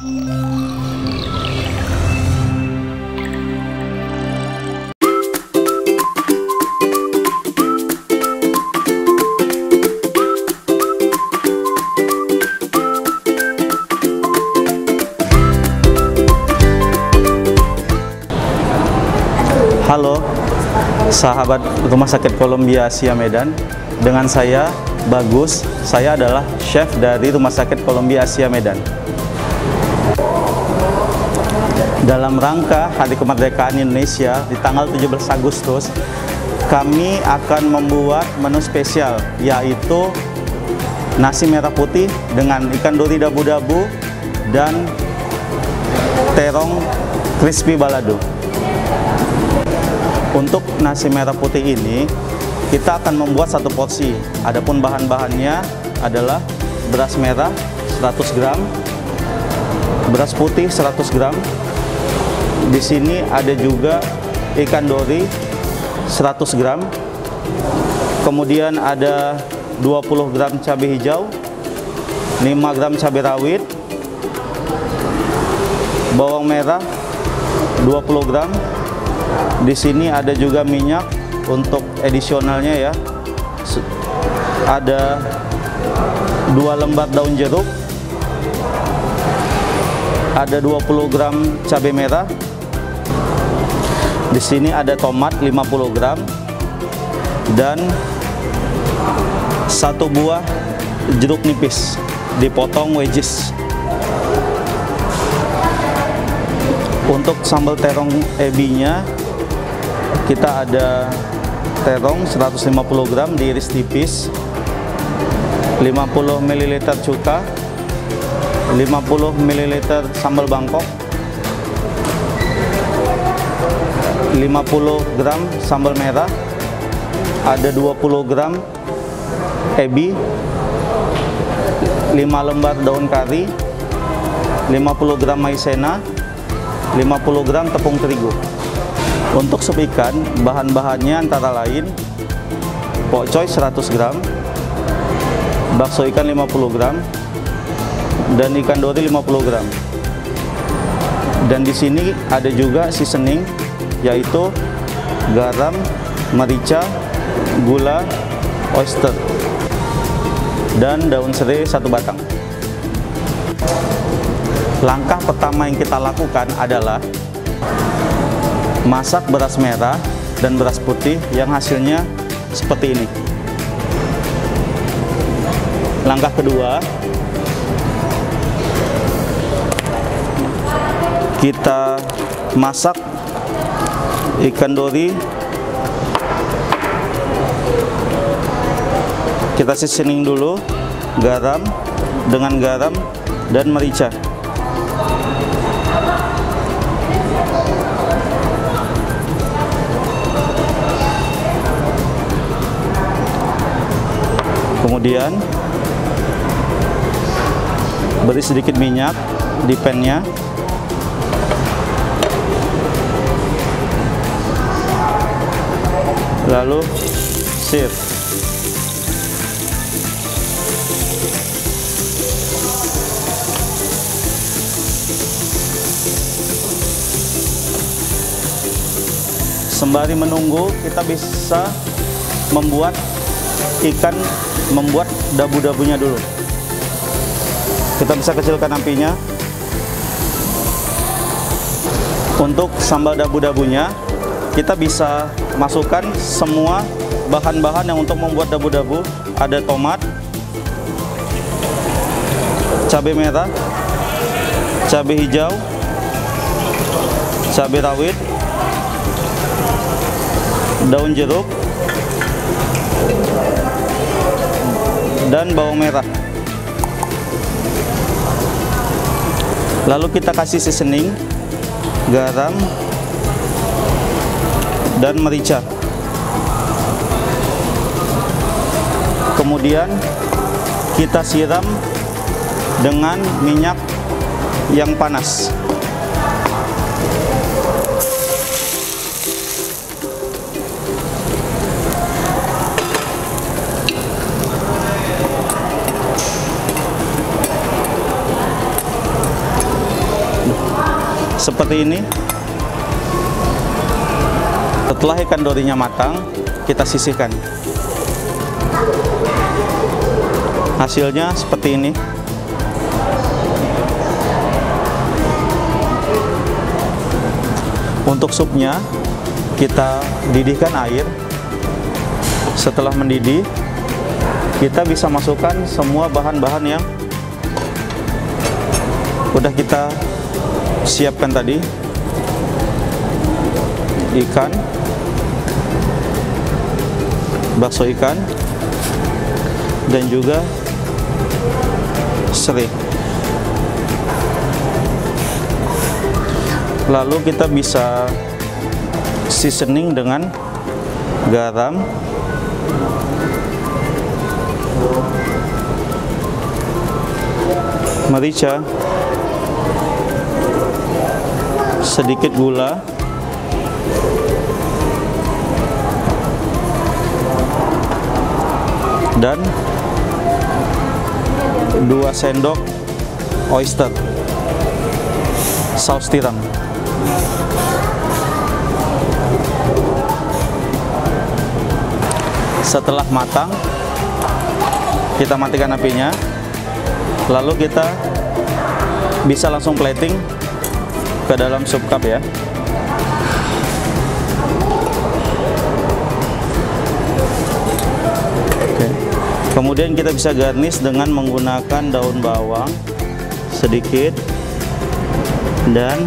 Halo, sahabat Rumah Sakit Columbia Asia Medan. Dengan saya, Bagus. Saya adalah chef dari Rumah Sakit Columbia Asia Medan. Dalam rangka Hari Kemerdekaan Indonesia di tanggal 17 Agustus, kami akan membuat menu spesial, yaitu nasi merah putih dengan ikan dori dabu-dabu dan terong crispy balado. Untuk nasi merah putih ini, kita akan membuat satu porsi. Adapun bahan-bahannya adalah beras merah 100 gram, beras putih 100 gram. Di sini ada juga ikan dori 100 gram. Kemudian ada 20 gram cabai hijau, 5 gram cabai rawit, bawang merah 20 gram. Di sini ada juga minyak untuk edisionalnya ya. Ada 2 lembar daun jeruk. Ada 20 gram cabai merah. Di sini ada tomat 50 gram dan 1 buah jeruk nipis dipotong wedges. Untuk sambal terong ebinya, kita ada terong 150 gram diiris tipis, 50 ml cuka, 50 ml sambal Bangkok, 50 gram sambal merah, ada 20 gram ebi, 5 lembar daun kari, 50 gram maizena, 50 gram tepung terigu. Untuk sup ikan, bahan-bahannya antara lain pokcoy 100 gram, bakso ikan 50 gram, dan ikan dori 50 gram. Dan di sini ada juga seasoning, yaitu garam, merica, gula, oyster, dan daun serai 1 batang. Langkah pertama yang kita lakukan adalah masak beras merah dan beras putih yang hasilnya seperti ini. Langkah kedua, kita masak ikan dori. Kita seasoning dulu dengan garam dan merica. Kemudian beri sedikit minyak di pan-nya. Lalu serve. Sembari menunggu, kita bisa membuat dabu-dabunya dulu. Kita bisa kecilkan apinya. Untuk sambal dabu-dabunya, kita bisa masukkan semua bahan-bahan yang untuk membuat dabu-dabu. Ada tomat, cabai merah, cabai hijau, cabai rawit, daun jeruk, dan bawang merah. Lalu kita kasih seasoning, garam, dan merica. Kemudian kita siram dengan minyak yang panas. seperti ini. Setelah ikan dorinya matang, kita sisihkan. Hasilnya seperti ini. Untuk supnya, kita didihkan air. Setelah mendidih, kita bisa masukkan semua bahan-bahan yang udah kita siapkan tadi. Ikan, bakso ikan, dan juga serai. Lalu kita bisa seasoning dengan garam, merica, sedikit gula, dan 2 sendok oyster saus tiram. Setelah matang, kita matikan apinya, lalu kita bisa langsung plating ke dalam sup cup ya. Oke. Kemudian kita bisa garnish dengan menggunakan daun bawang sedikit dan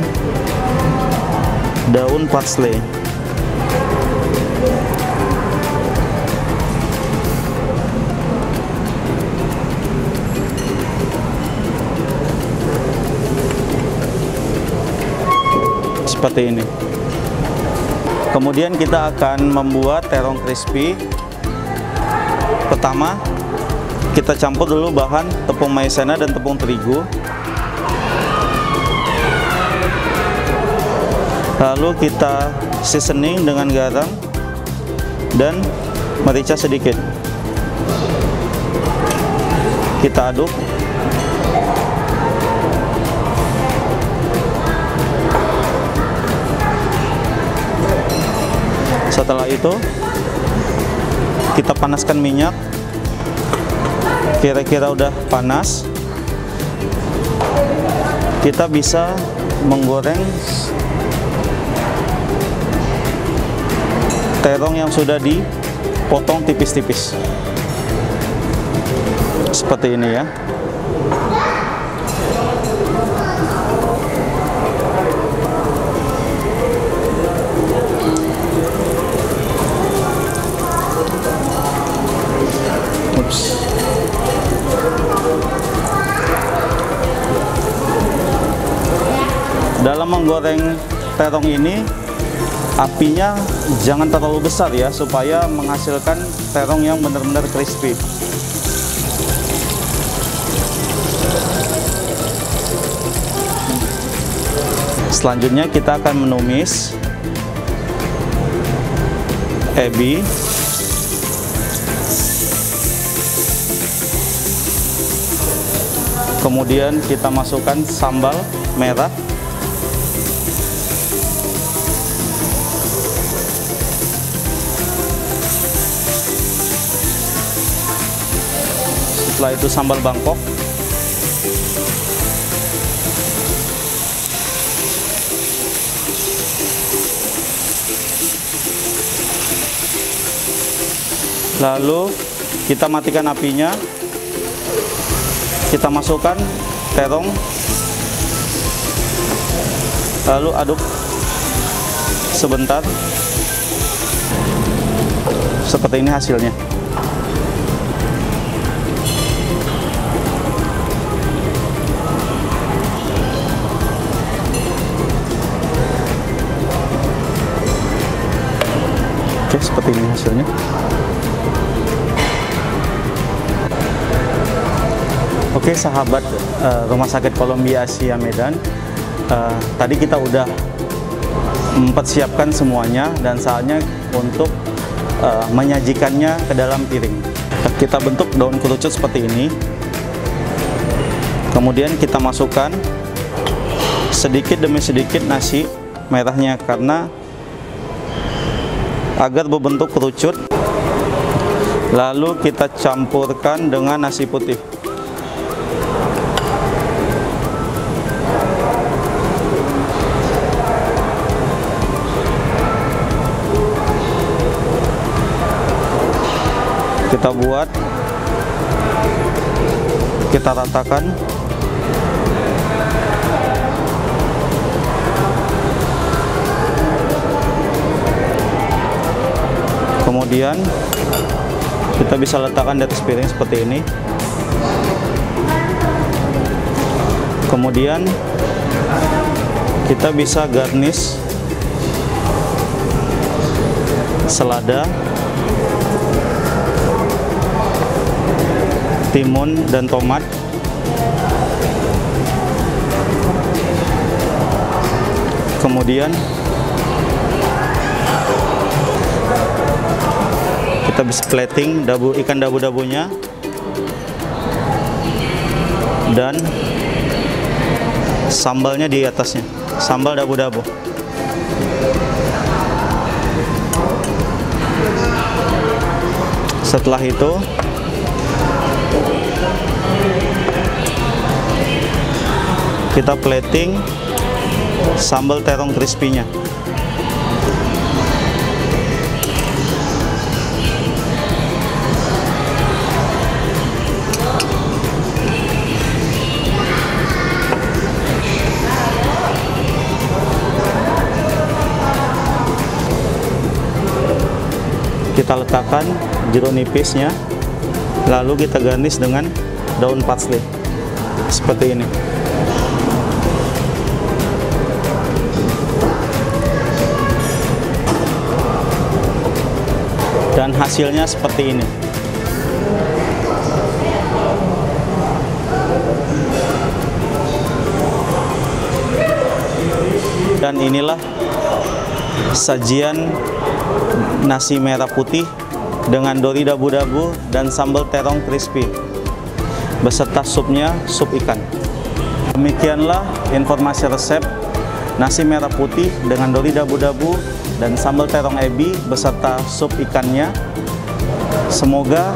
daun parsley. Seperti ini. Kemudian kita akan membuat terong crispy. Pertama, kita campur dulu bahan tepung maizena dan tepung terigu. Lalu kita seasoning dengan garam dan merica sedikit. Kita aduk. Setelah itu, kita panaskan minyak. Kira-kira udah panas, kita bisa menggoreng terong yang sudah dipotong tipis-tipis. Seperti ini ya. Dalam menggoreng terong ini, apinya jangan terlalu besar ya, supaya menghasilkan terong yang benar-benar crispy. Selanjutnya kita akan menumis ebi, kemudian kita masukkan sambal merah, setelah itu sambal Bangkok, lalu kita matikan apinya, kita masukkan terong, lalu aduk sebentar. Seperti ini hasilnya. Oke, seperti ini hasilnya. Oke sahabat Rumah Sakit Columbia Asia Medan, tadi kita udah mempersiapkan semuanya dan saatnya untuk menyajikannya ke dalam piring. Kita bentuk daun kerucut seperti ini, kemudian kita masukkan sedikit demi sedikit nasi merahnya, karena agar berbentuk kerucut. Lalu kita campurkan dengan nasi putih. Kita buat, kita ratakan. Kemudian kita bisa letakkan di atas piring seperti ini. Kemudian kita bisa garnish selada, timun, dan tomat. Kemudian kita bisa plating ikan dabu-dabunya dan sambalnya di atasnya, sambal dabu-dabu. Setelah itu kita plating sambal terong crispy-nya. Kita letakkan jeruk nipisnya, lalu kita garnish dengan daun parsley seperti ini. Dan hasilnya seperti ini. Dan inilah sajian nasi merah putih dengan dori dabu-dabu dan sambal terong crispy beserta supnya, sup ikan. Demikianlah informasi resep nasi merah putih dengan dori dabu-dabu dan sambal terong ebi beserta sup ikannya. Semoga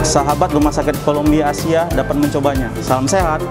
sahabat Rumah Sakit Columbia Asia dapat mencobanya. Salam sehat.